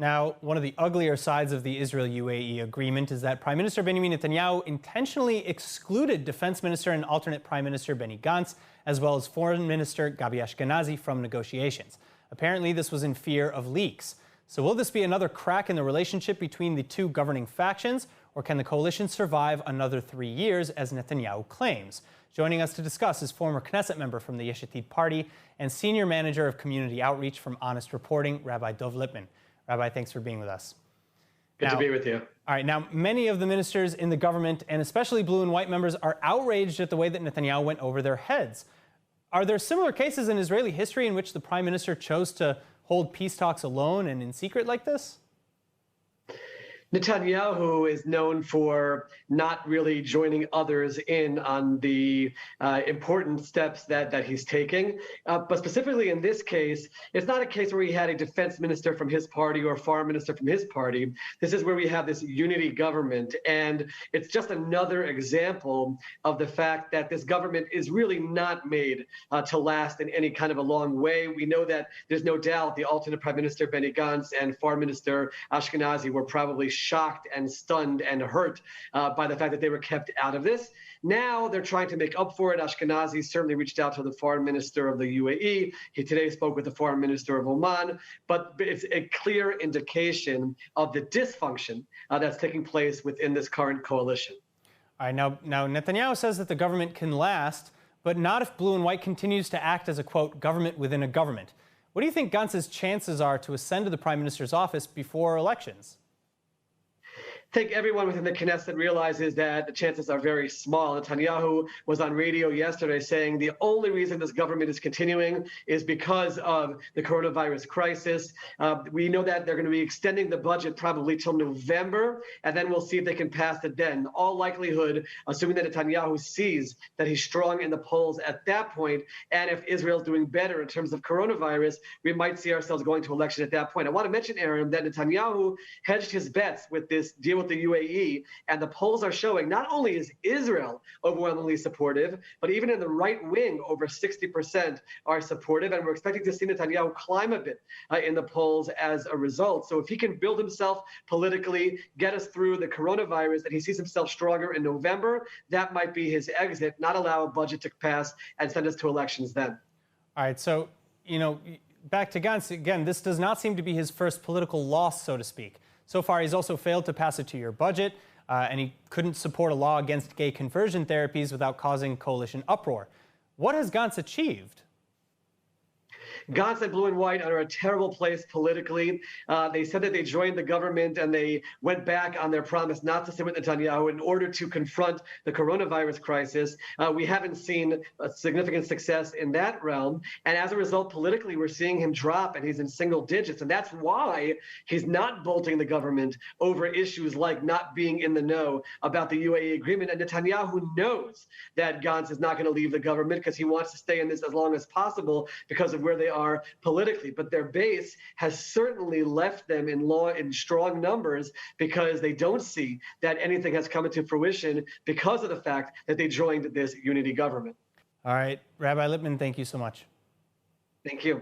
Now, one of the uglier sides of the Israel-UAE agreement is that Prime Minister Benjamin Netanyahu intentionally excluded Defense Minister and alternate Prime Minister Benny Gantz, as well as Foreign Minister Gabi Ashkenazi from negotiations. Apparently, this was in fear of leaks. So will this be another crack in the relationship between the two governing factions, or can the coalition survive another 3 years, as Netanyahu claims? Joining us to discuss is former Knesset member from the Yesh Atid party and senior manager of community outreach from Honest Reporting, Rabbi Dov Lipman. Rabbi, thanks for being with us. Good to be with you. All right, now, many of the ministers in the government, and especially blue and white members, are outraged at the way that Netanyahu went over their heads. Are there similar cases in Israeli history in which the prime minister chose to hold peace talks alone and in secret like this? Netanyahu is known for not really joining others in on the important steps that he's taking. But specifically in this case, it's not a case where he had a defense minister from his party or a foreign minister from his party. This is where we have this unity government. And it's just another example of the fact that this government is really not made to last in any kind of a long way. We know that there's no doubt the alternate prime minister, Benny Gantz, and foreign minister Ashkenazi were probably shocked and stunned and hurt by the fact that they were kept out of this. Now they're trying to make up for it. Ashkenazi certainly reached out to the foreign minister of the UAE. He today spoke with the foreign minister of Oman. But it's a clear indication of the dysfunction that's taking place within this current coalition. All right, now Netanyahu says that the government can last, but not if blue and white continues to act as a, quote, government within a government. What do you think Gantz's chances are to ascend to the prime minister's office before elections? I think everyone within the Knesset realizes that the chances are very small. Netanyahu was on radio yesterday saying the only reason this government is continuing is because of the coronavirus crisis. We know that they're going to be extending the budget probably till November, and then we'll see if they can pass it then. All likelihood, assuming that Netanyahu sees that he's strong in the polls at that point, and if Israel's doing better in terms of coronavirus, we might see ourselves going to election at that point. I want to mention, Aaron, that Netanyahu hedged his bets with this deal with the UAE, and the polls are showing not only is Israel overwhelmingly supportive, but even in the right wing, over 60% are supportive, and we're expecting to see Netanyahu climb a bit in the polls as a result. So if he can build himself politically, get us through the coronavirus, and he sees himself stronger in November, that might be his exit, not allow a budget to pass and send us to elections then. All right, so, back to Gantz, again, this does not seem to be his first political loss, so to speak. So far, he's also failed to pass a two-year budget, and he couldn't support a law against gay conversion therapies without causing coalition uproar. What has Gantz achieved? Gantz and blue and white are a terrible place politically. They said that they joined the government and they went back on their promise not to sit with Netanyahu in order to confront the coronavirus crisis. We haven't seen a significant success in that realm. And as a result, politically, we're seeing him drop, and he's in single digits. And that's why he's not bolting the government over issues like not being in the know about the UAE agreement. And Netanyahu knows that Gantz is not going to leave the government because he wants to stay in this as long as possible because of where they are politically, but their base has certainly left them in strong numbers because they don't see that anything has come into fruition because of the fact that they joined this unity government. All right, Rabbi Lipman, thank you so much. Thank you.